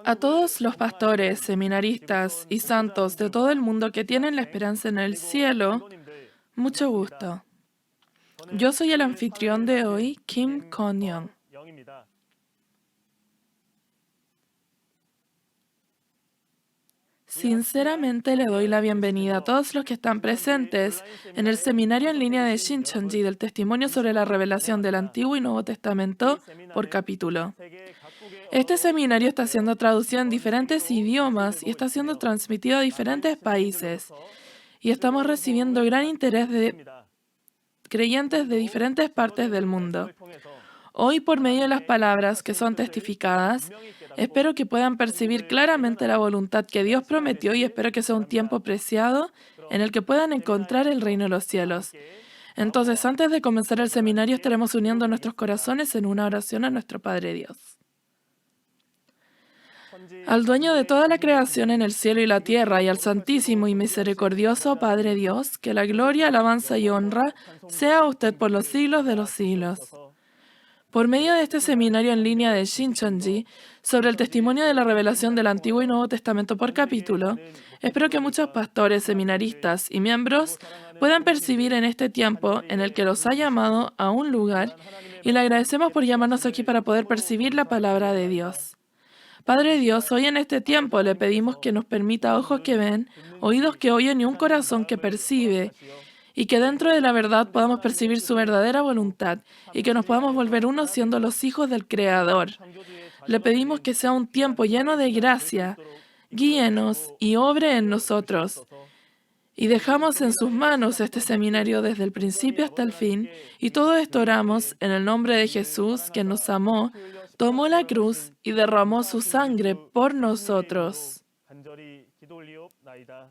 A todos los pastores, seminaristas y santos de todo el mundo que tienen la esperanza en el cielo, mucho gusto. Yo soy el anfitrión de hoy, Kim Kon-young. Sinceramente le doy la bienvenida a todos los que están presentes en el seminario en línea de Shincheonji del testimonio sobre la revelación del Antiguo y Nuevo Testamento por capítulo. Este seminario está siendo traducido en diferentes idiomas y está siendo transmitido a diferentes países. Y estamos recibiendo gran interés de creyentes de diferentes partes del mundo. Hoy, por medio de las palabras que son testificadas, espero que puedan percibir claramente la voluntad que Dios prometió y espero que sea un tiempo preciado en el que puedan encontrar el reino de los cielos. Entonces, antes de comenzar el seminario, estaremos uniendo nuestros corazones en una oración a nuestro Padre Dios. Al dueño de toda la creación en el cielo y la tierra, y al santísimo y misericordioso Padre Dios, que la gloria, alabanza y honra sea a usted por los siglos de los siglos. Por medio de este seminario en línea de Shincheonji sobre el testimonio de la revelación del Antiguo y Nuevo Testamento por capítulo, espero que muchos pastores, seminaristas y miembros puedan percibir en este tiempo en el que los ha llamado a un lugar y le agradecemos por llamarnos aquí para poder percibir la palabra de Dios. Padre Dios, hoy en este tiempo le pedimos que nos permita ojos que ven, oídos que oyen y un corazón que percibe, y que dentro de la verdad podamos percibir su verdadera voluntad y que nos podamos volver uno siendo los hijos del Creador. Le pedimos que sea un tiempo lleno de gracia, guíenos y obre en nosotros. Y dejamos en sus manos este seminario desde el principio hasta el fin, y todo esto oramos en el nombre de Jesús, quien nos amó, tomó la cruz y derramó su sangre por nosotros.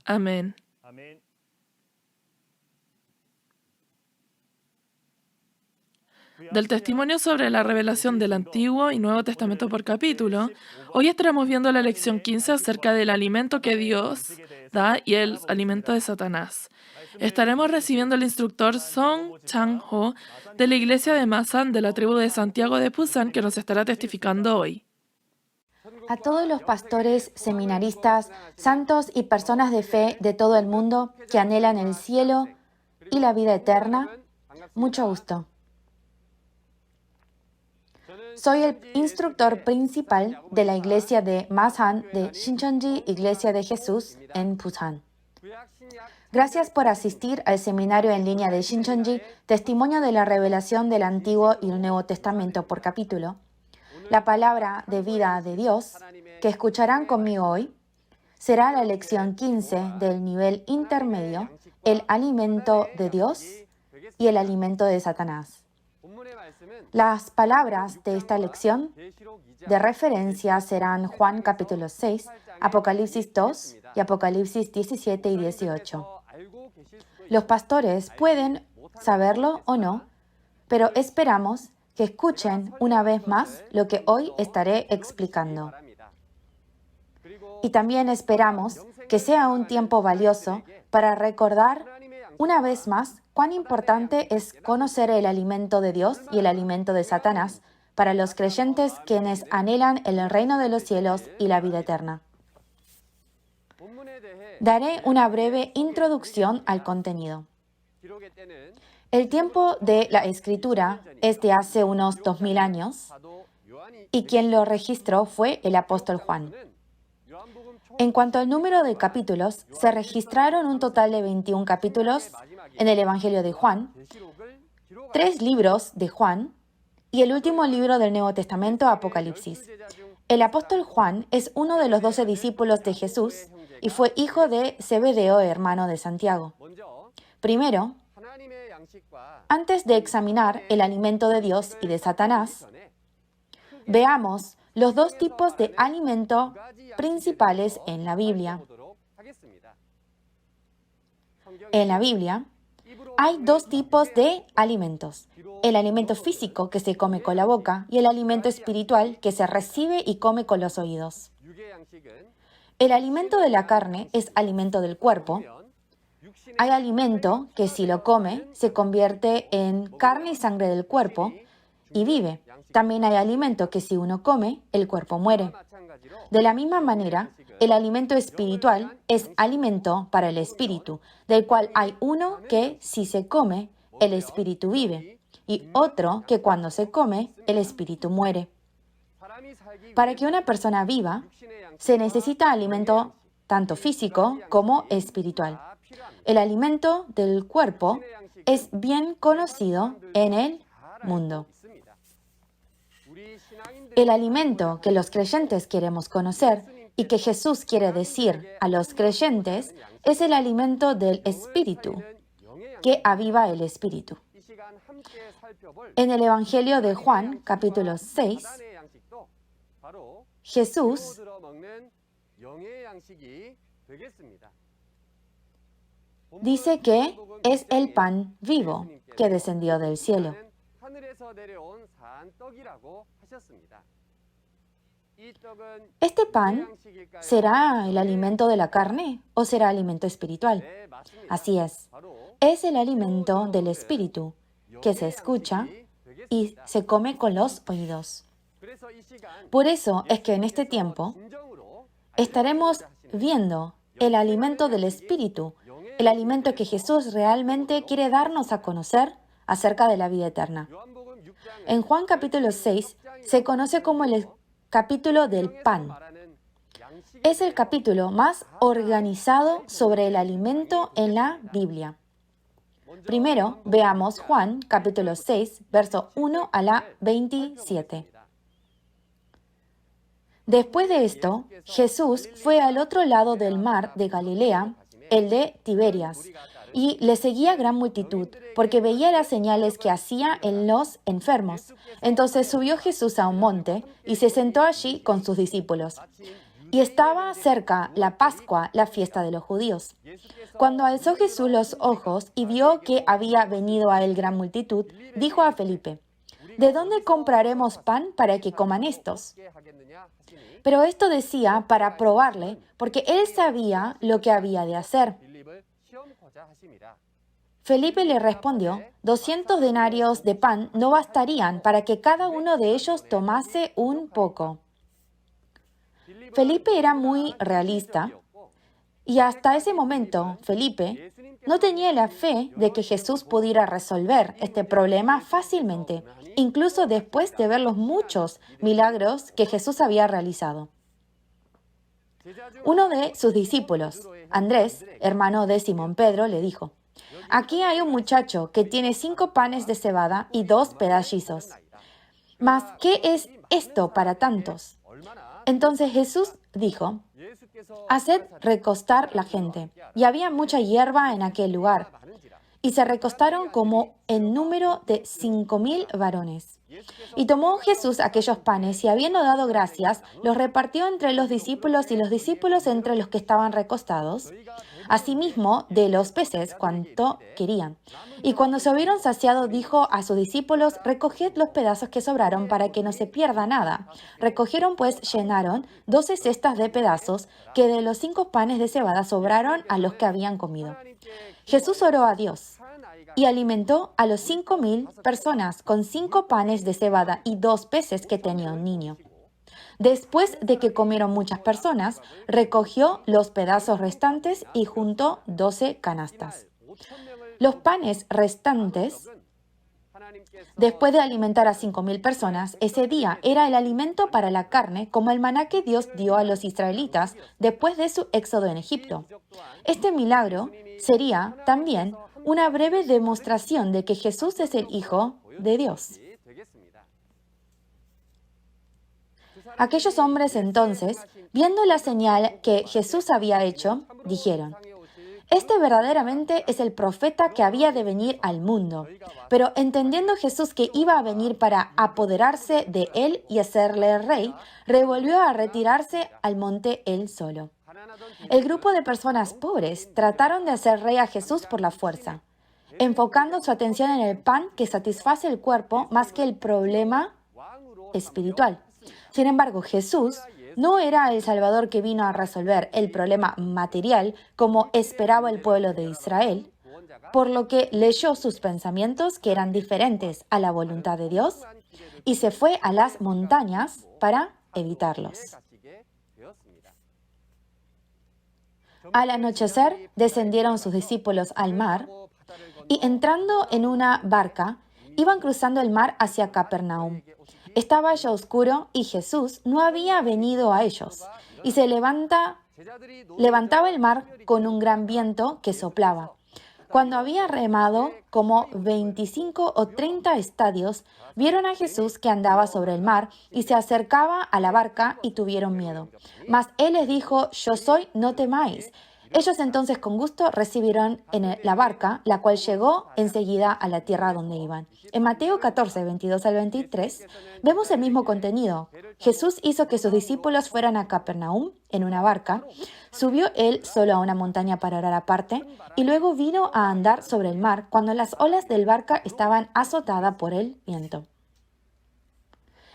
Amén. Del testimonio sobre la revelación del Antiguo y Nuevo Testamento por capítulo, hoy estaremos viendo la lección 15 acerca del alimento que Dios da y el alimento de Satanás. Estaremos recibiendo al instructor Song Chang-ho de la iglesia de Masan de la tribu de Santiago de Pusan que nos estará testificando hoy. A todos los pastores, seminaristas, santos y personas de fe de todo el mundo que anhelan el cielo y la vida eterna, mucho gusto. Soy el instructor principal de la iglesia de Masan de Shincheonji Iglesia de Jesús en Busan. Gracias por asistir al seminario en línea de Shincheonji, testimonio de la revelación del Antiguo y el Nuevo Testamento por capítulo. La palabra de vida de Dios que escucharán conmigo hoy será la lección 15 del nivel intermedio, el alimento de Dios y el alimento de Satanás. Las palabras de esta lección de referencia serán Juan capítulo 6, Apocalipsis 2 y Apocalipsis 17 y 18. Los pastores pueden saberlo o no, pero esperamos que escuchen una vez más lo que hoy estaré explicando. Y también esperamos que sea un tiempo valioso para recordar una vez más cuán importante es conocer el alimento de Dios y el alimento de Satanás para los creyentes quienes anhelan el reino de los cielos y la vida eterna. Daré una breve introducción al contenido. El tiempo de la escritura es de hace unos 2000 años y quien lo registró fue el apóstol Juan. En cuanto al número de capítulos, se registraron un total de 21 capítulos en el Evangelio de Juan, 3 libros de Juan y el último libro del Nuevo Testamento, Apocalipsis. El apóstol Juan es uno de los 12 discípulos de Jesús y fue hijo de Zebedeo, hermano de Santiago. Primero, antes de examinar el alimento de Dios y de Satanás, veamos los dos tipos de alimento principales en la Biblia. En la Biblia hay dos tipos de alimentos: el alimento físico que se come con la boca y el alimento espiritual que se recibe y come con los oídos. El alimento de la carne es alimento del cuerpo. Hay alimento que si lo come se convierte en carne y sangre del cuerpo y vive. También hay alimento que si uno come, el cuerpo muere. De la misma manera, el alimento espiritual es alimento para el espíritu, del cual hay uno que si se come, el espíritu vive, y otro que cuando se come, el espíritu muere. Para que una persona viva, se necesita alimento tanto físico como espiritual. El alimento del cuerpo es bien conocido en el mundo. El alimento que los creyentes queremos conocer y que Jesús quiere decir a los creyentes es el alimento del espíritu, que aviva el espíritu. En el Evangelio de Juan, capítulo 6, Jesús dice que es el pan vivo que descendió del cielo. ¿Este pan será el alimento de la carne o será alimento espiritual? Así es el alimento del espíritu que se escucha y se come con los oídos. Por eso es que en este tiempo estaremos viendo el alimento del espíritu, el alimento que Jesús realmente quiere darnos a conocer acerca de la vida eterna. En Juan capítulo 6 se conoce como el capítulo del pan. Es el capítulo más organizado sobre el alimento en la Biblia. Primero, veamos Juan capítulo 6, verso 1 a la 27. Después de esto, Jesús fue al otro lado del mar de Galilea, el de Tiberias, y le seguía gran multitud, porque veía las señales que hacía en los enfermos. Entonces subió Jesús a un monte y se sentó allí con sus discípulos. Y estaba cerca la Pascua, la fiesta de los judíos. Cuando alzó Jesús los ojos y vio que había venido a él gran multitud, dijo a Felipe: ¿De dónde compraremos pan para que coman estos? Pero esto decía para probarle, porque él sabía lo que había de hacer. Felipe le respondió: 200 denarios de pan no bastarían para que cada uno de ellos tomase un poco. Felipe era muy realista y hasta ese momento Felipe no tenía la fe de que Jesús pudiera resolver este problema fácilmente, incluso después de ver los muchos milagros que Jesús había realizado. Uno de sus discípulos, Andrés, hermano de Simón Pedro, le dijo: Aquí hay un muchacho que tiene 5 panes de cebada y 2 pedallizos. ¿Mas qué es esto para tantos? Entonces Jesús dijo: Haced recostar la gente. Y había mucha hierba en aquel lugar. Y se recostaron como en número de 5,000 varones. Y tomó Jesús aquellos panes y habiendo dado gracias, los repartió entre los discípulos y los discípulos entre los que estaban recostados. Asimismo, de los peces, cuanto querían. Y cuando se hubieron saciado, dijo a sus discípulos: Recoged los pedazos que sobraron para que no se pierda nada. Recogieron pues, llenaron 12 cestas de pedazos que de los 5 panes de cebada sobraron a los que habían comido. Jesús oró a Dios y alimentó a los 5,000 personas con 5 panes de cebada y 2 peces que tenía un niño. Después de que comieron muchas personas, recogió los pedazos restantes y juntó 12 canastas. Los panes restantes, después de alimentar a 5,000 personas, ese día era el alimento para la carne, como el maná que Dios dio a los israelitas después de su éxodo en Egipto. Este milagro sería también una breve demostración de que Jesús es el Hijo de Dios. Aquellos hombres entonces, viendo la señal que Jesús había hecho, dijeron: Este verdaderamente es el profeta que había de venir al mundo. Pero entendiendo Jesús que iba a venir para apoderarse de él y hacerle rey, revolvió a retirarse al monte él solo. El grupo de personas pobres trataron de hacer rey a Jesús por la fuerza, enfocando su atención en el pan que satisface el cuerpo más que el problema espiritual. Sin embargo, Jesús no era el Salvador que vino a resolver el problema material como esperaba el pueblo de Israel. por lo que leyó sus pensamientos que eran diferentes a la voluntad de Dios y se fue a las montañas para evitarlos. Al anochecer descendieron sus discípulos al mar y entrando en una barca, iban cruzando el mar hacia Capernaum. Estaba ya oscuro y Jesús no había venido a ellos, y se levantaba el mar con un gran viento que soplaba. Cuando había remado como 25 o 30 estadios, vieron a Jesús que andaba sobre el mar y se acercaba a la barca y tuvieron miedo. Mas Él les dijo: Yo soy, no temáis. Ellos entonces con gusto recibieron en la barca, la cual llegó enseguida a la tierra donde iban. En Mateo 14, 22 al 23, vemos el mismo contenido. Jesús hizo que sus discípulos fueran a Capernaum en una barca, subió él solo a una montaña para orar aparte, y luego vino a andar sobre el mar cuando las olas del barca estaban azotadas por el viento.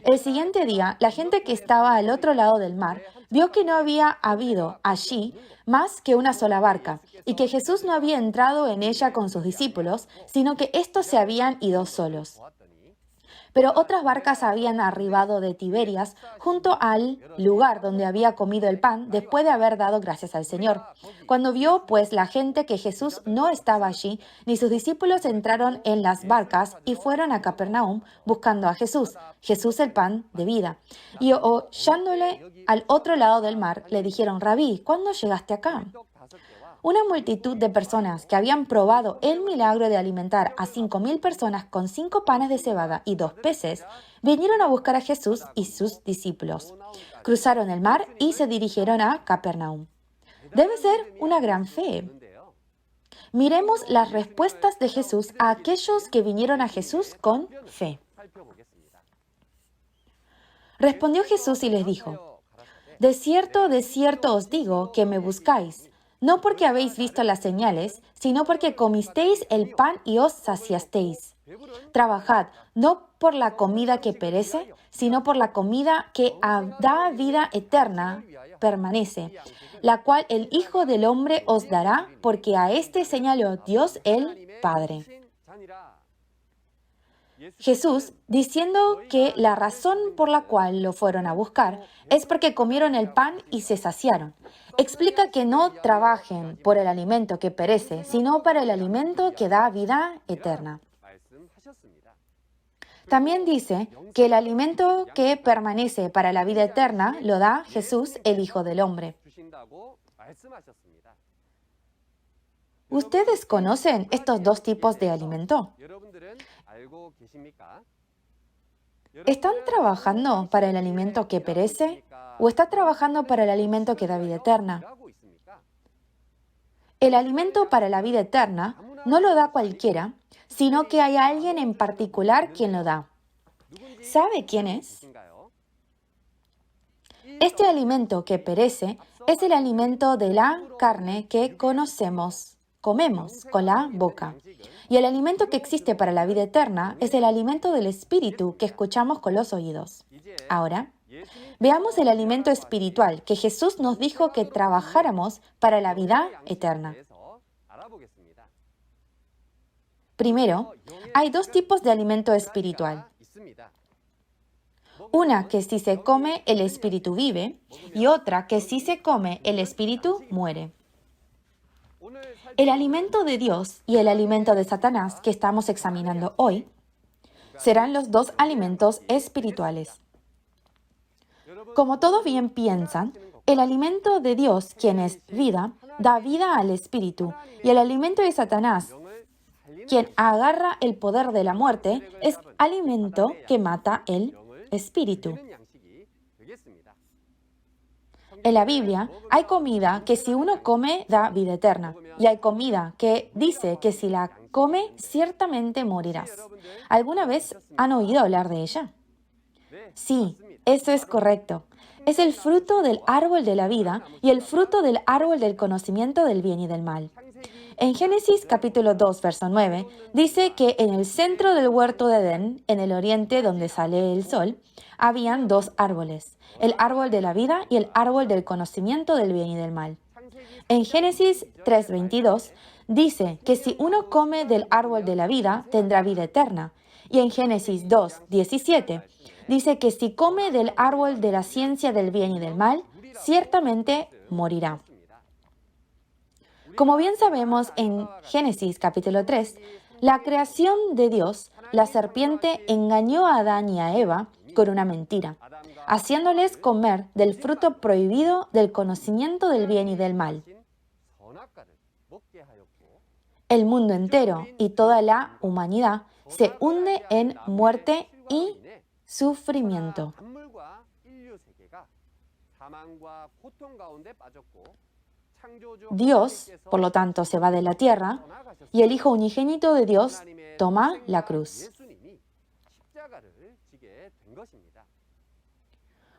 El siguiente día, la gente que estaba al otro lado del mar vio que no había habido allí más que una sola barca, y que Jesús no había entrado en ella con sus discípulos, sino que éstos se habían ido solos. Pero otras barcas habían arribado de Tiberias junto al lugar donde había comido el pan después de haber dado gracias al Señor. Cuando vio pues la gente que Jesús no estaba allí, ni sus discípulos entraron en las barcas y fueron a Capernaum buscando a Jesús, Jesús el pan de vida. Y hallándole al otro lado del mar, le dijeron: Rabí, ¿cuándo llegaste acá? Una multitud de personas que habían probado el milagro de alimentar a 5,000 personas con 5 panes de cebada y 2 peces, vinieron a buscar a Jesús y sus discípulos. Cruzaron el mar y se dirigieron a Capernaum. Debe ser una gran fe. Miremos las respuestas de Jesús a aquellos que vinieron a Jesús con fe. Respondió Jesús y les dijo: de cierto os digo que me buscáis, no porque habéis visto las señales, sino porque comisteis el pan y os saciasteis. Trabajad, no por la comida que perece, sino por la comida que da vida eterna, permanece, la cual el Hijo del Hombre os dará, porque a este señaló Dios el Padre. Jesús, diciendo que la razón por la cual lo fueron a buscar es porque comieron el pan y se saciaron, explica que no trabajen por el alimento que perece, sino para el alimento que da vida eterna. También dice que el alimento que permanece para la vida eterna lo da Jesús, el Hijo del Hombre. ¿Ustedes conocen estos dos tipos de alimento? ¿Están trabajando para el alimento que perece o está trabajando para el alimento que da vida eterna? El alimento para la vida eterna no lo da cualquiera, sino que hay alguien en particular quien lo da. ¿Sabe quién es? Este alimento que perece es el alimento de la carne que comemos con la boca. Y el alimento que existe para la vida eterna es el alimento del espíritu que escuchamos con los oídos. Ahora, veamos el alimento espiritual que Jesús nos dijo que trabajáramos para la vida eterna. Primero, hay dos tipos de alimento espiritual. Una que si se come, el espíritu vive, y otra que si se come, el espíritu muere. El alimento de Dios y el alimento de Satanás que estamos examinando hoy serán los dos alimentos espirituales. Como todos bien piensan, el alimento de Dios, quien es vida, da vida al espíritu, y el alimento de Satanás, quien agarra el poder de la muerte, es alimento que mata el espíritu. En la Biblia hay comida que si uno come da vida eterna, y hay comida que dice que si la come ciertamente morirás. ¿Alguna vez han oído hablar de ella? Sí, eso es correcto. Es el fruto del árbol de la vida y el fruto del árbol del conocimiento del bien y del mal. En Génesis capítulo 2, verso 9, dice que en el centro del huerto de Edén, en el oriente donde sale el sol, habían dos árboles, el árbol de la vida y el árbol del conocimiento del bien y del mal. En Génesis 3:22 dice que si uno come del árbol de la vida, tendrá vida eterna. Y en Génesis 2:17 dice que si come del árbol de la ciencia del bien y del mal, ciertamente morirá. Como bien sabemos en Génesis capítulo 3, la creación de Dios, la serpiente engañó a Adán y a Eva con una mentira, haciéndoles comer del fruto prohibido del conocimiento del bien y del mal. El mundo entero y toda la humanidad se hunde en muerte y sufrimiento. Dios, por lo tanto, se va de la tierra y el Hijo unigénito de Dios toma la cruz.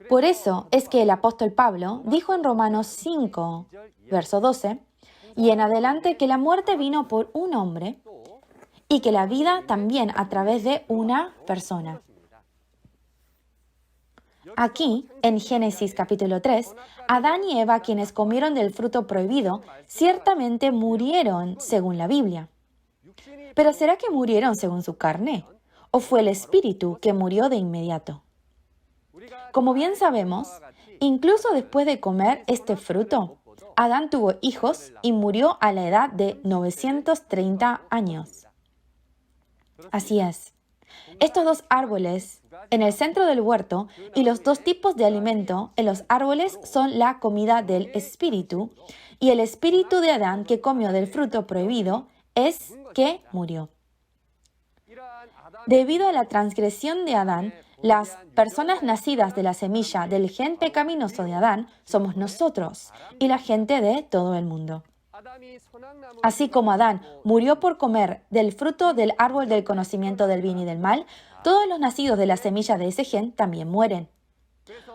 Por eso es que el apóstol Pablo dijo en Romanos 5, verso 12, y en adelante que la muerte vino por un hombre y que la vida también a través de una persona. Aquí, en Génesis capítulo 3, Adán y Eva, quienes comieron del fruto prohibido, ciertamente murieron según la Biblia. Pero ¿será que murieron según su carne? ¿O fue el espíritu que murió de inmediato? Como bien sabemos, incluso después de comer este fruto, Adán tuvo hijos y murió a la edad de 930 años. Así es. Estos dos árboles en el centro del huerto y los dos tipos de alimento en los árboles son la comida del espíritu, y el espíritu de Adán que comió del fruto prohibido es que murió. Debido a la transgresión de Adán, las personas nacidas de la semilla del gen pecaminoso de Adán somos nosotros y la gente de todo el mundo. Así como Adán murió por comer del fruto del árbol del conocimiento del bien y del mal, todos los nacidos de la semilla de ese gen también mueren.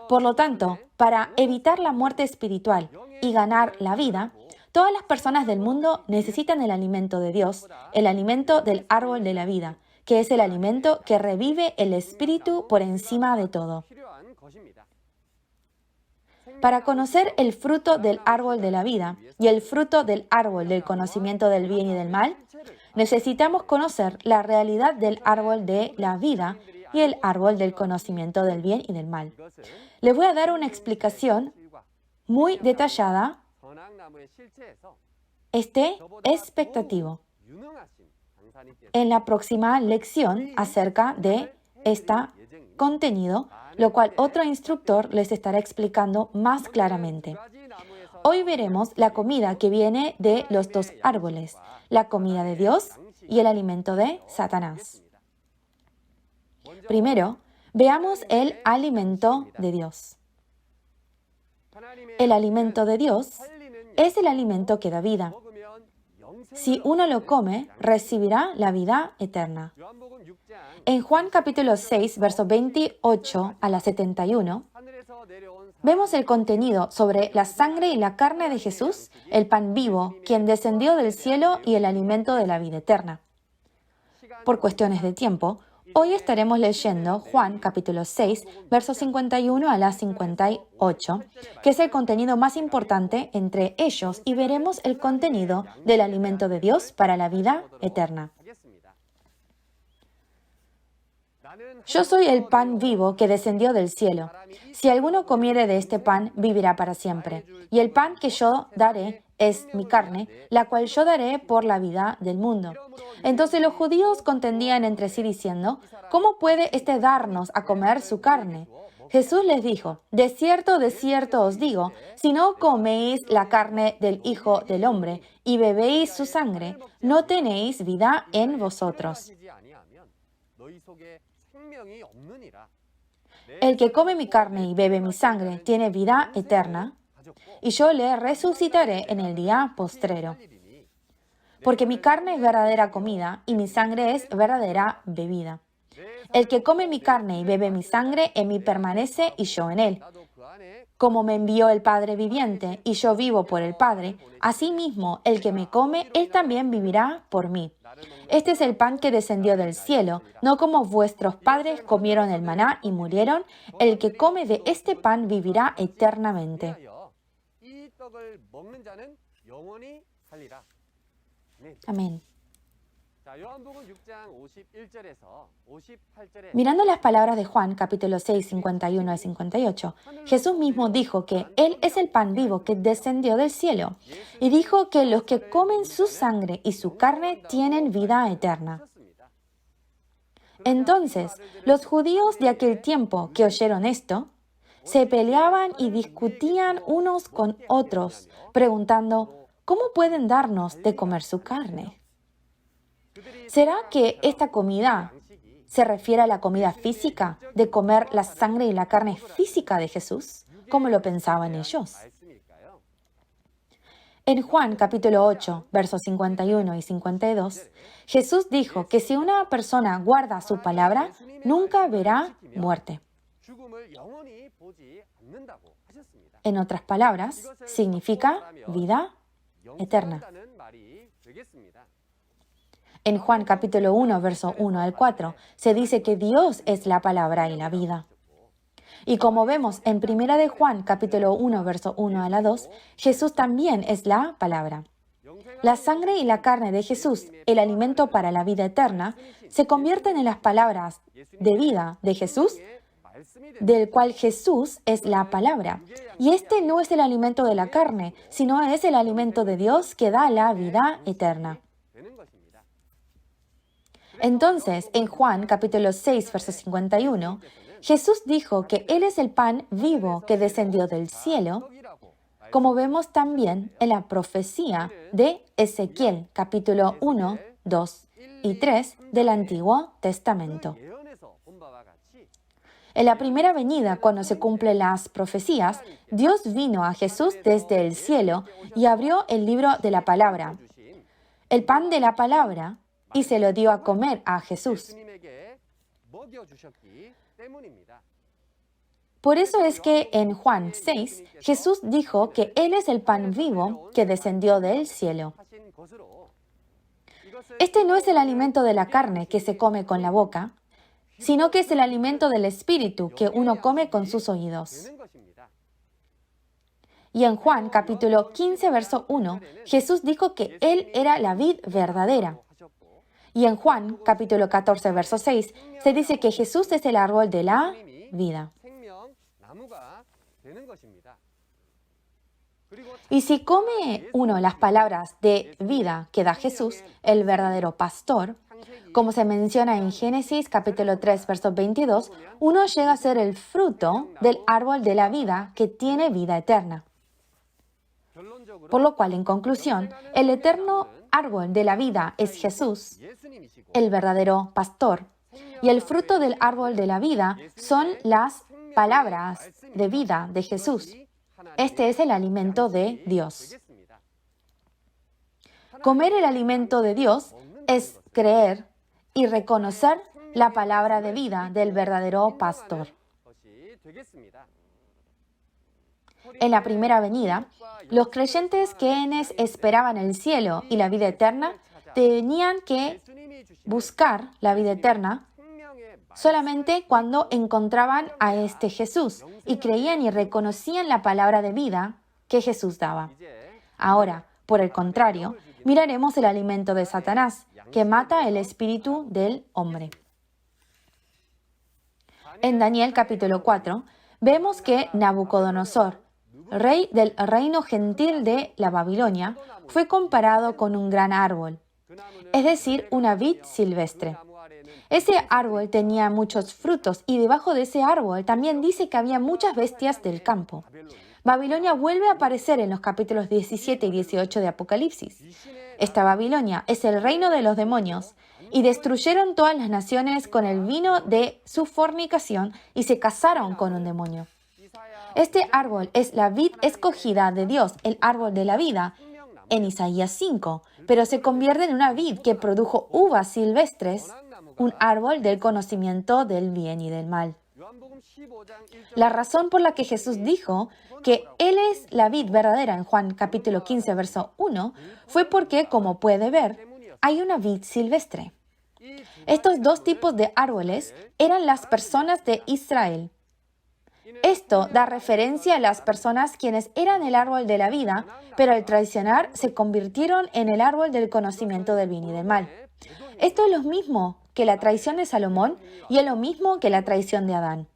Por lo tanto, para evitar la muerte espiritual y ganar la vida, todas las personas del mundo necesitan el alimento de Dios, el alimento del árbol de la vida, que es el alimento que revive el espíritu por encima de todo. Para conocer el fruto del árbol de la vida y el fruto del árbol del conocimiento del bien y del mal, necesitamos conocer la realidad del árbol de la vida y el árbol del conocimiento del bien y del mal. Les voy a dar una explicación muy detallada, expectativo, en la próxima lección acerca de este contenido, lo cual otro instructor les estará explicando más claramente. Hoy veremos la comida que viene de los dos árboles, la comida de Dios y el alimento de Satanás. Primero, veamos el alimento de Dios. El alimento de Dios es el alimento que da vida. Si uno lo come, recibirá la vida eterna. En Juan capítulo 6, versos 28 a la 71, vemos el contenido sobre la sangre y la carne de Jesús, el pan vivo, quien descendió del cielo y el alimento de la vida eterna. Por cuestiones de tiempo, hoy estaremos leyendo Juan capítulo 6, versos 51 a la 58, que es el contenido más importante entre ellos, y veremos el contenido del alimento de Dios para la vida eterna. Yo soy el pan vivo que descendió del cielo. Si alguno comiere de este pan, vivirá para siempre. Y el pan que yo daré es mi carne, la cual yo daré por la vida del mundo. Entonces los judíos contendían entre sí diciendo, ¿cómo puede éste darnos a comer su carne? Jesús les dijo, de cierto os digo, si no coméis la carne del Hijo del Hombre y bebéis su sangre, no tenéis vida en vosotros. El que come mi carne y bebe mi sangre tiene vida eterna, y yo le resucitaré en el día postrero. Porque mi carne es verdadera comida y mi sangre es verdadera bebida. El que come mi carne y bebe mi sangre, en mí permanece y yo en él. Como me envió el Padre viviente y yo vivo por el Padre, asimismo el que me come, él también vivirá por mí. Este es el pan que descendió del cielo, no como vuestros padres comieron el maná y murieron. El que come de este pan vivirá eternamente. Amén. Mirando las palabras de Juan, capítulo 6, 51 y 58, Jesús mismo dijo que Él es el pan vivo que descendió del cielo y dijo que los que comen su sangre y su carne tienen vida eterna. Entonces, los judíos de aquel tiempo que oyeron esto, se peleaban y discutían unos con otros, preguntando, ¿cómo pueden darnos de comer su carne? ¿Será que esta comida se refiere a la comida física, de comer la sangre y la carne física de Jesús, como lo pensaban ellos? En Juan capítulo 8, versos 51 y 52, Jesús dijo que si una persona guarda su palabra, nunca verá muerte. En otras palabras, significa vida eterna. En Juan capítulo 1, verso 1 al 4, se dice que Dios es la palabra y la vida. Y como vemos en 1 de Juan capítulo 1, verso 1 a la 2, Jesús también es la palabra. La sangre y la carne de Jesús, el alimento para la vida eterna, se convierten en las palabras de vida de Jesús, del cual Jesús es la palabra. Y este no es el alimento de la carne, sino es el alimento de Dios que da la vida eterna. Entonces, en Juan capítulo 6, verso 51, Jesús dijo que Él es el pan vivo que descendió del cielo, como vemos también en la profecía de Ezequiel capítulo 1, 2 y 3 del Antiguo Testamento. En la primera venida, cuando se cumplen las profecías, Dios vino a Jesús desde el cielo y abrió el libro de la palabra, el pan de la palabra, y se lo dio a comer a Jesús. Por eso es que en Juan 6, Jesús dijo que Él es el pan vivo que descendió del cielo. Este no es el alimento de la carne que se come con la boca, sino que es el alimento del espíritu que uno come con sus oídos. Y en Juan capítulo 15, verso 1, Jesús dijo que Él era la vid verdadera. Y en Juan capítulo 14, verso 6, se dice que Jesús es el árbol de la vida. Y si come uno las palabras de vida que da Jesús, el verdadero pastor, como se menciona en Génesis capítulo 3, verso 22, uno llega a ser el fruto del árbol de la vida que tiene vida eterna. Por lo cual, en conclusión, el eterno árbol de la vida es Jesús, el verdadero pastor, y el fruto del árbol de la vida son las palabras de vida de Jesús. Este es el alimento de Dios. Comer el alimento de Dios es creer y reconocer la palabra de vida del verdadero pastor. En la primera venida, los creyentes quienes esperaban el cielo y la vida eterna tenían que buscar la vida eterna solamente cuando encontraban a este Jesús y creían y reconocían la palabra de vida que Jesús daba. Ahora, por el contrario, miraremos el alimento de Satanás, que mata el espíritu del hombre. En Daniel capítulo 4, vemos que Nabucodonosor, rey del reino gentil de la Babilonia, fue comparado con un gran árbol, es decir, una vid silvestre. Ese árbol tenía muchos frutos y debajo de ese árbol también dice que había muchas bestias del campo. Babilonia vuelve a aparecer en los capítulos 17 y 18 de Apocalipsis. Esta Babilonia es el reino de los demonios y destruyeron todas las naciones con el vino de su fornicación y se casaron con un demonio. Este árbol es la vid escogida de Dios, el árbol de la vida, en Isaías 5, pero se convierte en una vid que produjo uvas silvestres, un árbol del conocimiento del bien y del mal. La razón por la que Jesús dijo que Él es la vid verdadera en Juan capítulo 15, verso 1, fue porque, como puede ver, hay una vid silvestre. Estos dos tipos de árboles eran las personas de Israel. Esto da referencia a las personas quienes eran el árbol de la vida, pero al traicionar se convirtieron en el árbol del conocimiento del bien y del mal. Esto es lo mismo que la traición de Salomón y es lo mismo que la traición de Adán.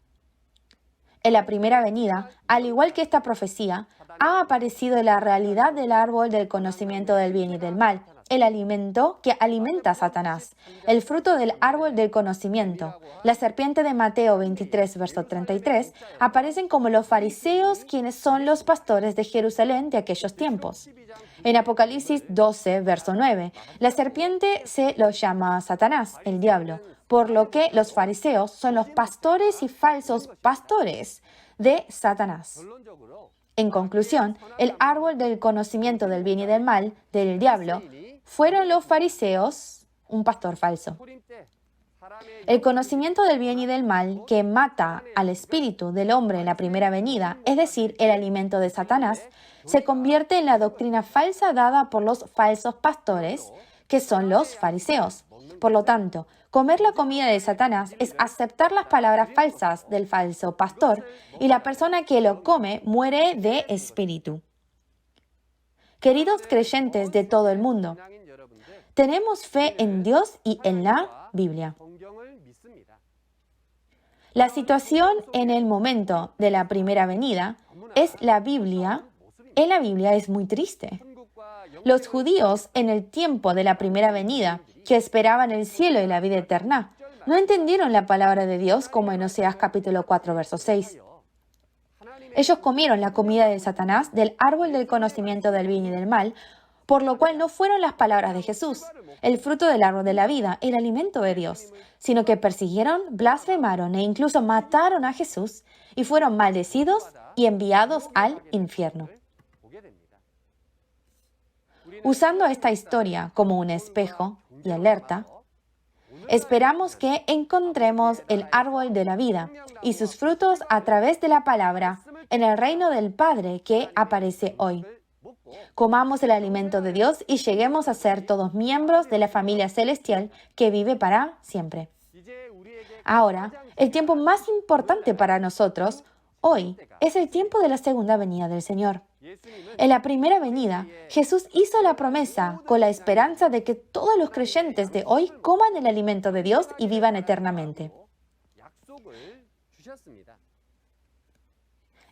En la primera venida, al igual que esta profecía, ha aparecido la realidad del árbol del conocimiento del bien y del mal, el alimento que alimenta a Satanás, el fruto del árbol del conocimiento. La serpiente de Mateo 23, verso 33, aparecen como los fariseos, quienes son los pastores de Jerusalén de aquellos tiempos. En Apocalipsis 12, verso 9, la serpiente se lo llama Satanás, el diablo, por lo que los fariseos son los pastores y falsos pastores de Satanás. En conclusión, el árbol del conocimiento del bien y del mal del diablo fueron los fariseos, un pastor falso. El conocimiento del bien y del mal que mata al espíritu del hombre en la primera venida, es decir, el alimento de Satanás, se convierte en la doctrina falsa dada por los falsos pastores, que son los fariseos. Por lo tanto, comer la comida de Satanás es aceptar las palabras falsas del falso pastor, y la persona que lo come muere de espíritu. Queridos creyentes de todo el mundo, tenemos fe en Dios y en la Biblia. La situación en el momento de la primera venida en la Biblia es muy triste. Los judíos en el tiempo de la primera venida, que esperaban el cielo y la vida eterna, no entendieron la palabra de Dios como en Oseas capítulo 4, verso 6. Ellos comieron la comida de Satanás del árbol del conocimiento del bien y del mal, por lo cual no fueron las palabras de Jesús, el fruto del árbol de la vida, el alimento de Dios, sino que persiguieron, blasfemaron e incluso mataron a Jesús y fueron maldecidos y enviados al infierno. Usando esta historia como un espejo y alerta, esperamos que encontremos el árbol de la vida y sus frutos a través de la palabra en el reino del Padre que aparece hoy. Comamos el alimento de Dios y lleguemos a ser todos miembros de la familia celestial que vive para siempre. Ahora, el tiempo más importante para nosotros hoy es el tiempo de la segunda venida del Señor. En la primera venida, Jesús hizo la promesa con la esperanza de que todos los creyentes de hoy coman el alimento de Dios y vivan eternamente.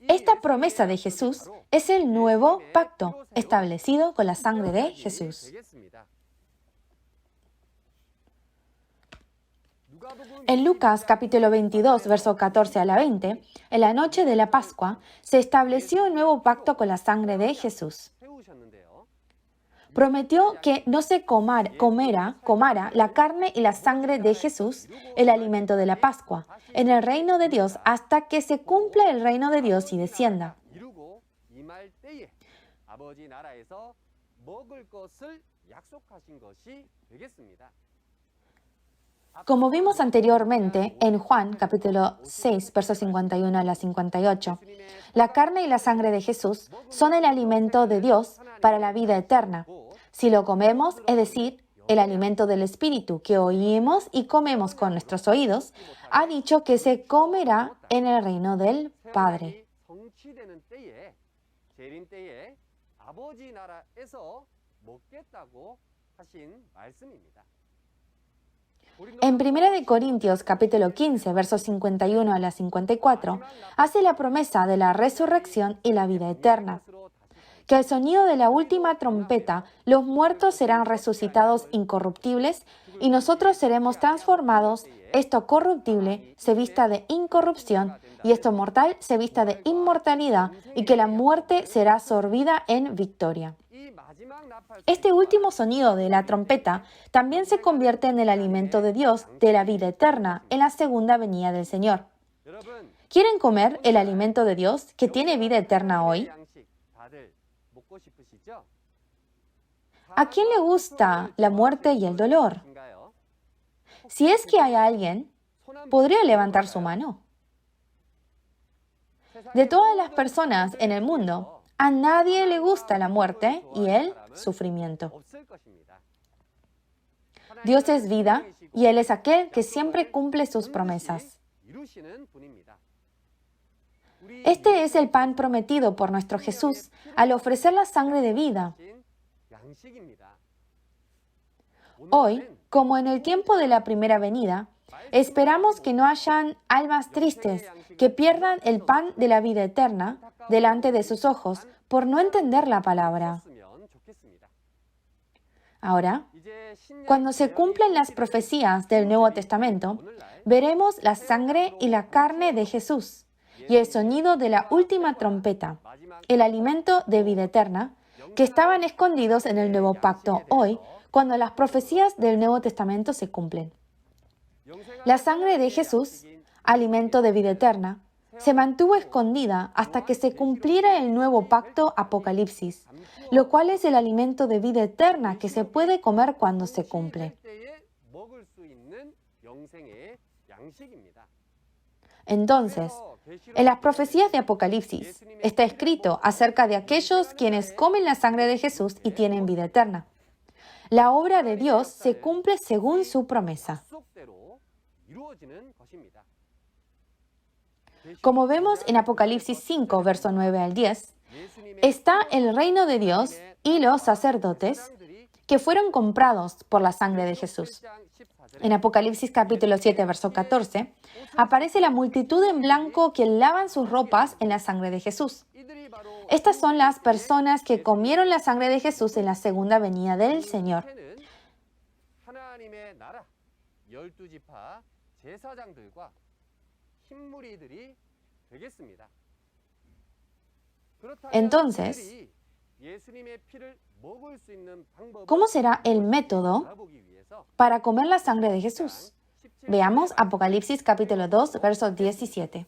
Esta promesa de Jesús es el nuevo pacto establecido con la sangre de Jesús. En Lucas capítulo 22, verso 14 a la 20, en la noche de la Pascua, se estableció el nuevo pacto con la sangre de Jesús. Prometió que no se comara la carne y la sangre de Jesús, el alimento de la Pascua, en el reino de Dios hasta que se cumpla el reino de Dios y descienda. Como vimos anteriormente en Juan capítulo 6, versos 51 a la 58, la carne y la sangre de Jesús son el alimento de Dios para la vida eterna. Si lo comemos, es decir, el alimento del Espíritu que oímos y comemos con nuestros oídos, ha dicho que se comerá en el reino del Padre. En 1 Corintios capítulo 15, versos 51 a la 54, hace la promesa de la resurrección y la vida eterna. Que al sonido de la última trompeta, los muertos serán resucitados incorruptibles y nosotros seremos transformados, esto corruptible se vista de incorrupción y esto mortal se vista de inmortalidad, y que la muerte será sorbida en victoria. Este último sonido de la trompeta también se convierte en el alimento de Dios de la vida eterna en la segunda venida del Señor. ¿Quieren comer el alimento de Dios que tiene vida eterna hoy? ¿A quién le gusta la muerte y el dolor? Si es que hay alguien, ¿podría levantar su mano? De todas las personas en el mundo, a nadie le gusta la muerte y el sufrimiento. Dios es vida y Él es aquel que siempre cumple sus promesas. Este es el pan prometido por nuestro Jesús al ofrecer la sangre de vida. Hoy, como en el tiempo de la primera venida, esperamos que no hayan almas tristes que pierdan el pan de la vida eterna delante de sus ojos por no entender la palabra. Ahora, cuando se cumplen las profecías del Nuevo Testamento, veremos la sangre y la carne de Jesús y el sonido de la última trompeta, el alimento de vida eterna, que estaban escondidos en el Nuevo Pacto hoy, cuando las profecías del Nuevo Testamento se cumplen. La sangre de Jesús, alimento de vida eterna, se mantuvo escondida hasta que se cumpliera el Nuevo Pacto Apocalipsis, lo cual es el alimento de vida eterna que se puede comer cuando se cumple. Entonces, en las profecías de Apocalipsis está escrito acerca de aquellos quienes comen la sangre de Jesús y tienen vida eterna. La obra de Dios se cumple según su promesa. Como vemos en Apocalipsis 5, verso 9 al 10, está el reino de Dios y los sacerdotes que fueron comprados por la sangre de Jesús. En Apocalipsis capítulo 7, verso 14, aparece la multitud en blanco que lavan sus ropas en la sangre de Jesús. Estas son las personas que comieron la sangre de Jesús en la segunda venida del Señor. Entonces, ¿cómo será el método para comer la sangre de Jesús? Veamos Apocalipsis capítulo 2, verso 17.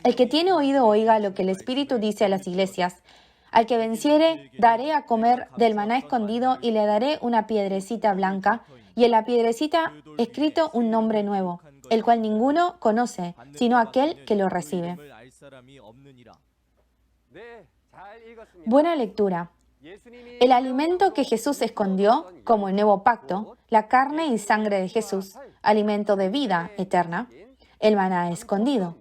El que tiene oído oiga lo que el Espíritu dice a las iglesias. Al que venciere, daré a comer del maná escondido y le daré una piedrecita blanca y en la piedrecita escrito un nombre nuevo, el cual ninguno conoce, sino aquel que lo recibe. Buena lectura. El alimento que Jesús escondió, como el nuevo pacto, la carne y sangre de Jesús, alimento de vida eterna, el maná escondido.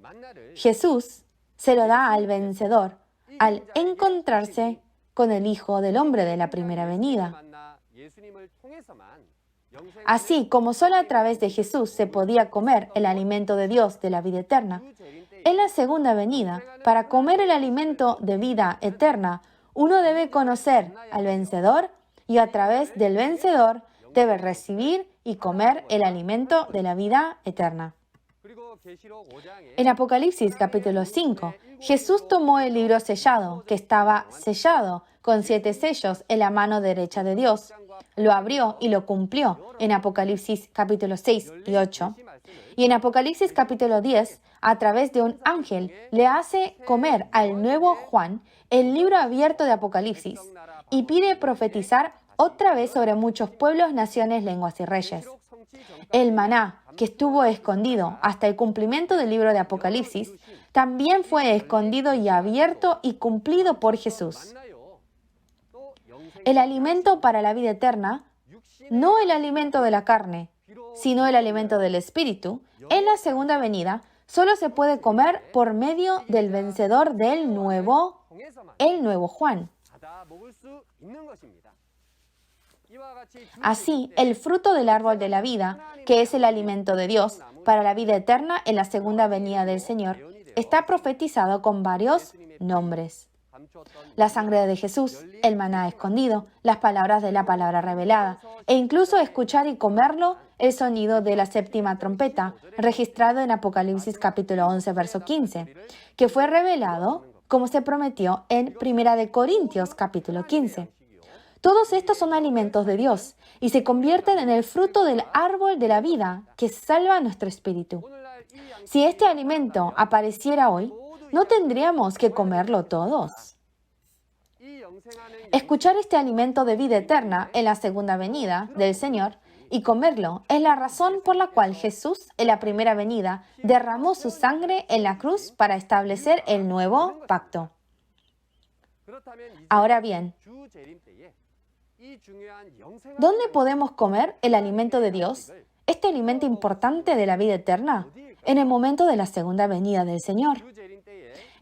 Jesús se lo da al vencedor al encontrarse con el Hijo del Hombre de la primera venida. Así como solo a través de Jesús se podía comer el alimento de Dios de la vida eterna, en la segunda venida, para comer el alimento de vida eterna, uno debe conocer al vencedor y a través del vencedor debe recibir y comer el alimento de la vida eterna. En Apocalipsis capítulo 5, Jesús tomó el libro sellado, que estaba sellado con 7 sellos en la mano derecha de Dios. Lo abrió y lo cumplió en Apocalipsis capítulo 6 y 8. Y en Apocalipsis capítulo 10, a través de un ángel, le hace comer al nuevo Juan el libro abierto de Apocalipsis y pide profetizar otra vez sobre muchos pueblos, naciones, lenguas y reyes. El maná, que estuvo escondido hasta el cumplimiento del libro de Apocalipsis, también fue escondido y abierto y cumplido por Jesús. El alimento para la vida eterna, no el alimento de la carne, sino el alimento del Espíritu, en la segunda venida, solo se puede comer por medio del vencedor del nuevo, el nuevo Juan. Así, el fruto del árbol de la vida, que es el alimento de Dios para la vida eterna en la segunda venida del Señor, está profetizado con varios nombres. La sangre de Jesús, el maná escondido, las palabras de la palabra revelada, e incluso escuchar y comerlo el sonido de la séptima trompeta, registrado en Apocalipsis capítulo 11, verso 15, que fue revelado como se prometió en 1 Corintios capítulo 15. Todos estos son alimentos de Dios y se convierten en el fruto del árbol de la vida que salva nuestro espíritu. Si este alimento apareciera hoy, no tendríamos que comerlo todos. Escuchar este alimento de vida eterna en la segunda venida del Señor y comerlo es la razón por la cual Jesús, en la primera venida, derramó su sangre en la cruz para establecer el nuevo pacto. Ahora bien, ¿dónde podemos comer el alimento de Dios, este alimento importante de la vida eterna? en el momento de la segunda venida del Señor.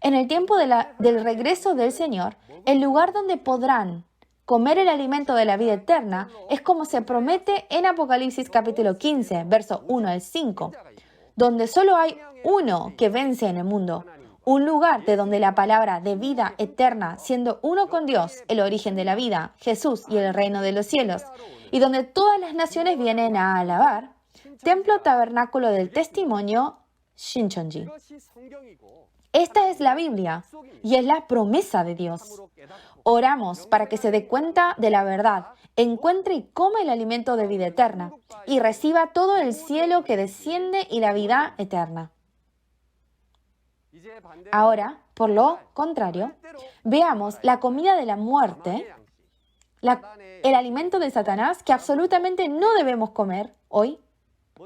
En el tiempo del regreso del Señor, el lugar donde podrán comer el alimento de la vida eterna es como se promete en Apocalipsis capítulo 15, verso 1 al 5, donde solo hay uno que vence en el mundo. Un lugar de donde la palabra de vida eterna, siendo uno con Dios, el origen de la vida, Jesús y el reino de los cielos, y donde todas las naciones vienen a alabar, templo tabernáculo del testimonio, Shincheonji. Esta es la Biblia y es la promesa de Dios. Oramos para que se dé cuenta de la verdad, encuentre y coma el alimento de vida eterna y reciba todo el cielo que desciende y la vida eterna. Ahora, por lo contrario, veamos la comida de la muerte, el alimento de Satanás que absolutamente no debemos comer hoy,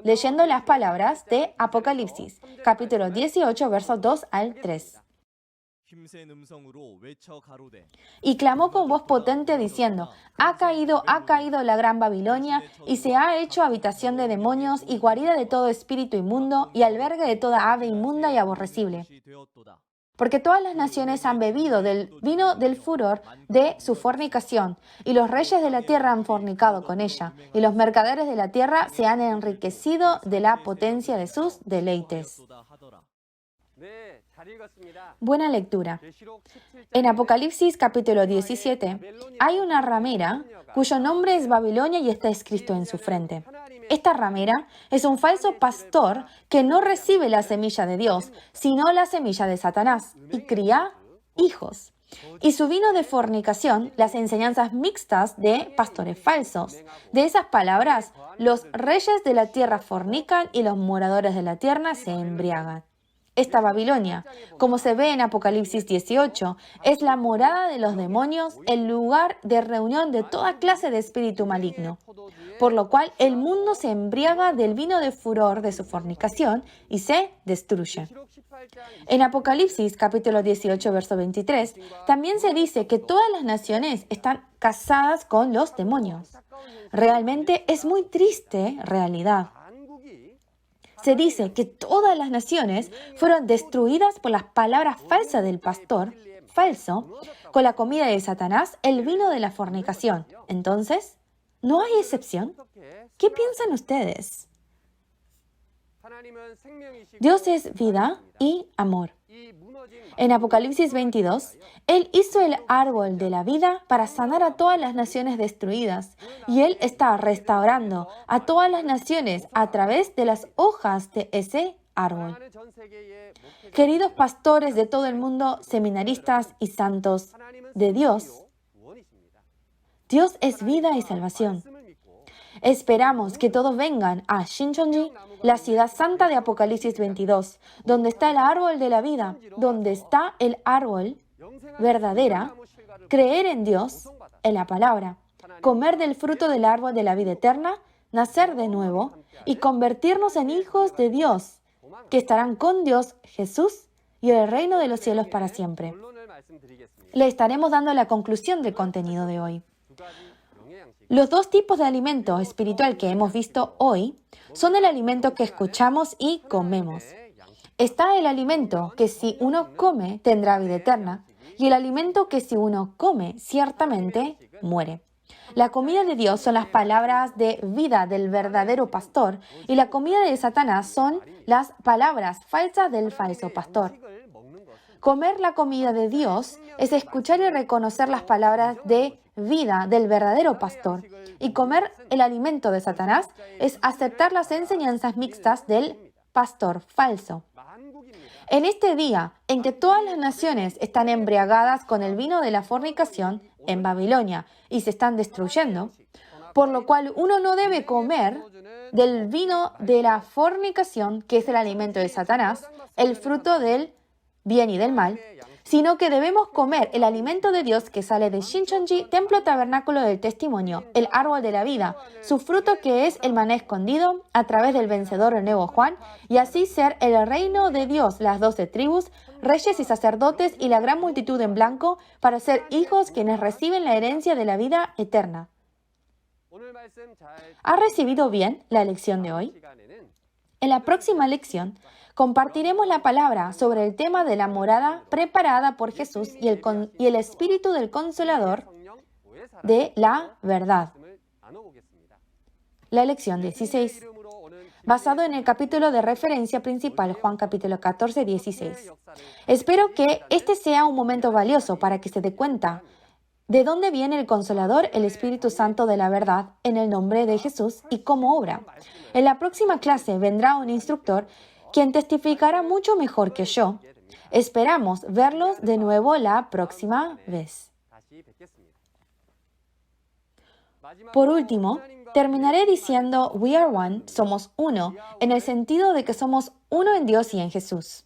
leyendo las palabras de Apocalipsis, capítulo 18, versos 2 al 3. Y clamó con voz potente diciendo, ha caído la gran Babilonia, y se ha hecho habitación de demonios y guarida de todo espíritu inmundo y albergue de toda ave inmunda y aborrecible. Porque todas las naciones han bebido del vino del furor de su fornicación, y los reyes de la tierra han fornicado con ella, y los mercaderes de la tierra se han enriquecido de la potencia de sus deleites. Buena lectura. En Apocalipsis capítulo 17 hay una ramera cuyo nombre es Babilonia y está escrito en su frente. Esta ramera es un falso pastor que no recibe la semilla de Dios, sino la semilla de Satanás, y cría hijos. Y su vino de fornicación, las enseñanzas mixtas de pastores falsos. De esas palabras, los reyes de la tierra fornican y los moradores de la tierra se embriagan. Esta Babilonia, como se ve en Apocalipsis 18, es la morada de los demonios, el lugar de reunión de toda clase de espíritu maligno, por lo cual el mundo se embriaga del vino de furor de su fornicación y se destruye. En Apocalipsis capítulo 18, verso 23, también se dice que todas las naciones están casadas con los demonios. Realmente es muy triste realidad. Se dice que todas las naciones fueron destruidas por las palabras falsas del pastor falso, con la comida de Satanás, el vino de la fornicación. Entonces, ¿no hay excepción? ¿Qué piensan ustedes? Dios es vida y amor. En Apocalipsis 22, Él hizo el árbol de la vida para sanar a todas las naciones destruidas, y Él está restaurando a todas las naciones a través de las hojas de ese árbol. Queridos pastores de todo el mundo, seminaristas y santos de Dios, Dios es vida y salvación. Esperamos que todos vengan a Shincheonji, la ciudad santa de Apocalipsis 22, donde está el árbol de la vida, donde está el árbol verdadera, creer en Dios, en la palabra, comer del fruto del árbol de la vida eterna, nacer de nuevo y convertirnos en hijos de Dios, que estarán con Dios, Jesús y el reino de los cielos para siempre. Le estaremos dando la conclusión del contenido de hoy. Los dos tipos de alimento espiritual que hemos visto hoy son el alimento que escuchamos y comemos. Está el alimento que si uno come tendrá vida eterna y el alimento que si uno come ciertamente muere. La comida de Dios son las palabras de vida del verdadero pastor y la comida de Satanás son las palabras falsas del falso pastor. Comer la comida de Dios es escuchar y reconocer las palabras de vida del verdadero pastor. Y comer el alimento de Satanás es aceptar las enseñanzas mixtas del pastor falso. En este día en que todas las naciones están embriagadas con el vino de la fornicación en Babilonia y se están destruyendo, por lo cual uno no debe comer del vino de la fornicación, que es el alimento de Satanás, el fruto del bien y del mal, sino que debemos comer el alimento de Dios que sale de Shincheonji, templo tabernáculo del testimonio, el árbol de la vida, su fruto que es el maná escondido a través del vencedor el nuevo Juan, y así ser el reino de Dios, las 12 tribus, reyes y sacerdotes y la gran multitud en blanco, para ser hijos quienes reciben la herencia de la vida eterna. ¿Ha recibido bien la lección de hoy? En la próxima lección Compartiremos la palabra sobre el tema de la morada preparada por Jesús y el Espíritu del Consolador de la verdad. La lección 16. Basado en el capítulo de referencia principal, Juan capítulo 14, 16. Espero que este sea un momento valioso para que se dé cuenta de dónde viene el Consolador, el Espíritu Santo de la verdad, en el nombre de Jesús y cómo obra. En la próxima clase vendrá un instructor quien testificará mucho mejor que yo. Esperamos verlos de nuevo la próxima vez. Por último, terminaré diciendo We are one, somos uno, en el sentido de que somos uno en Dios y en Jesús.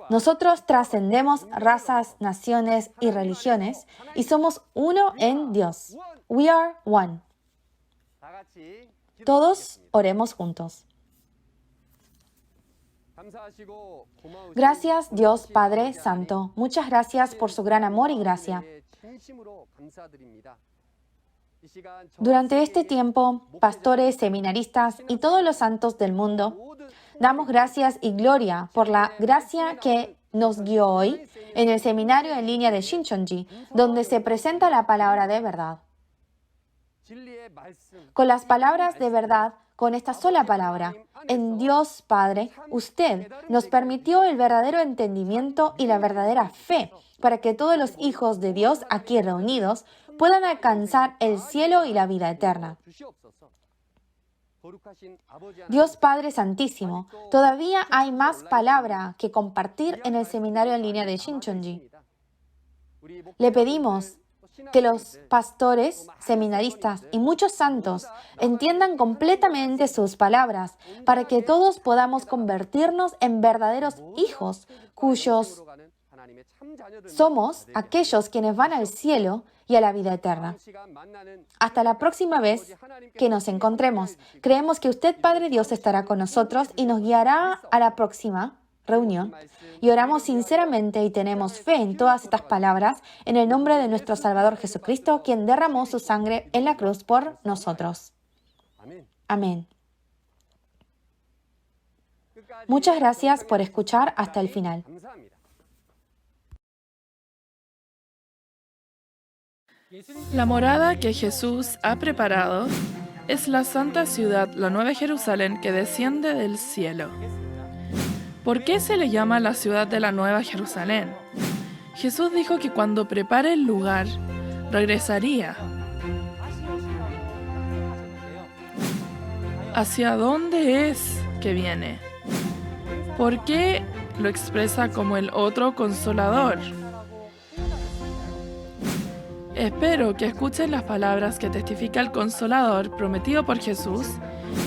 Nosotros trascendemos razas, naciones y religiones y somos uno en Dios. We are one. Todos oremos juntos. Gracias, Dios Padre Santo. Muchas gracias por su gran amor y gracia. Durante este tiempo, pastores, seminaristas y todos los santos del mundo, damos gracias y gloria por la gracia que nos guió hoy en el seminario en línea de Shincheonji, donde se presenta la palabra de verdad. Con las palabras de verdad, con esta sola palabra, en Dios Padre, usted nos permitió el verdadero entendimiento y la verdadera fe para que todos los hijos de Dios aquí reunidos puedan alcanzar el cielo y la vida eterna. Dios Padre Santísimo, todavía hay más palabra que compartir en el seminario en línea de Shincheonji. Le pedimos que los pastores, seminaristas y muchos santos entiendan completamente sus palabras para que todos podamos convertirnos en verdaderos hijos cuyos somos aquellos quienes van al cielo y a la vida eterna. Hasta la próxima vez que nos encontremos. Creemos que usted, Padre Dios, estará con nosotros y nos guiará a la próxima reunión. Y oramos sinceramente y tenemos fe en todas estas palabras en el nombre de nuestro Salvador Jesucristo, quien derramó su sangre en la cruz por nosotros. Amén. Muchas gracias por escuchar hasta el final. La morada que Jesús ha preparado es la santa ciudad, la Nueva Jerusalén, que desciende del cielo. ¿Por qué se le llama la ciudad de la Nueva Jerusalén? Jesús dijo que cuando prepare el lugar, regresaría. ¿Hacia dónde es que viene? ¿Por qué lo expresa como el otro consolador? Espero que escuchen las palabras que testifica el Consolador prometido por Jesús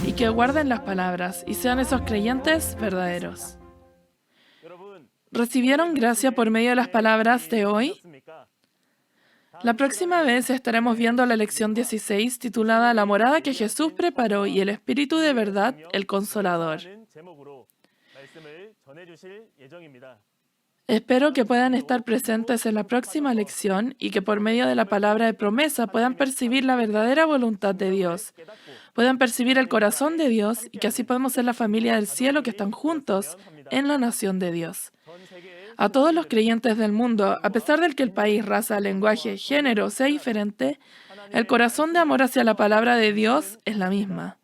y que guarden las palabras y sean esos creyentes verdaderos. ¿Recibieron gracia por medio de las palabras de hoy? La próxima vez estaremos viendo la lección 16 titulada La morada que Jesús preparó y el Espíritu de verdad, el Consolador. Espero que puedan estar presentes en la próxima lección y que por medio de la palabra de promesa puedan percibir la verdadera voluntad de Dios, puedan percibir el corazón de Dios y que así podamos ser la familia del cielo que están juntos en la nación de Dios. A todos los creyentes del mundo, a pesar de que el país, raza, lenguaje, género sea diferente, el corazón de amor hacia la palabra de Dios es la misma.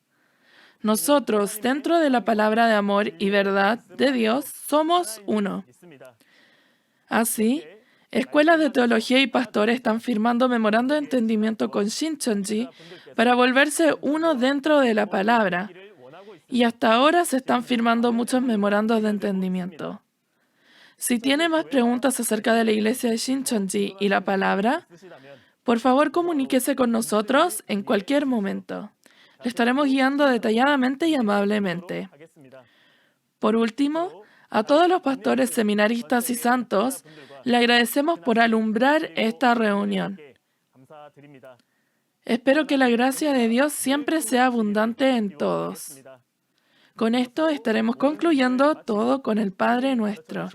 Nosotros, dentro de la palabra de amor y verdad de Dios, somos uno. Así, escuelas de teología y pastores están firmando memorando de entendimiento con Shincheonji para volverse uno dentro de la palabra. Y hasta ahora se están firmando muchos memorandos de entendimiento. Si tiene más preguntas acerca de la iglesia de Shincheonji y la palabra, por favor comuníquese con nosotros en cualquier momento. Le estaremos guiando detalladamente y amablemente. Por último, a todos los pastores, seminaristas y santos, le agradecemos por alumbrar esta reunión. Espero que la gracia de Dios siempre sea abundante en todos. Con esto estaremos concluyendo todo con el Padre Nuestro.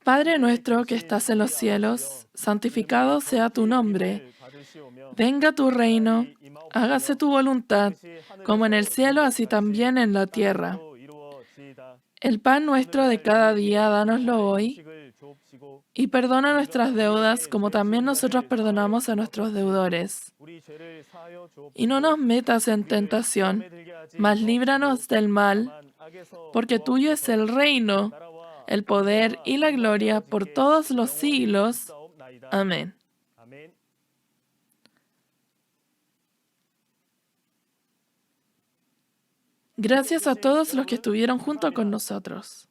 Padre nuestro que estás en los cielos, santificado sea tu nombre. Venga tu reino, hágase tu voluntad, como en el cielo, así también en la tierra. El pan nuestro de cada día, dánoslo hoy, y perdona nuestras deudas, como también nosotros perdonamos a nuestros deudores. Y no nos metas en tentación, mas líbranos del mal, porque tuyo es el reino, el poder y la gloria por todos los siglos. Amén. Gracias a todos los que estuvieron junto con nosotros.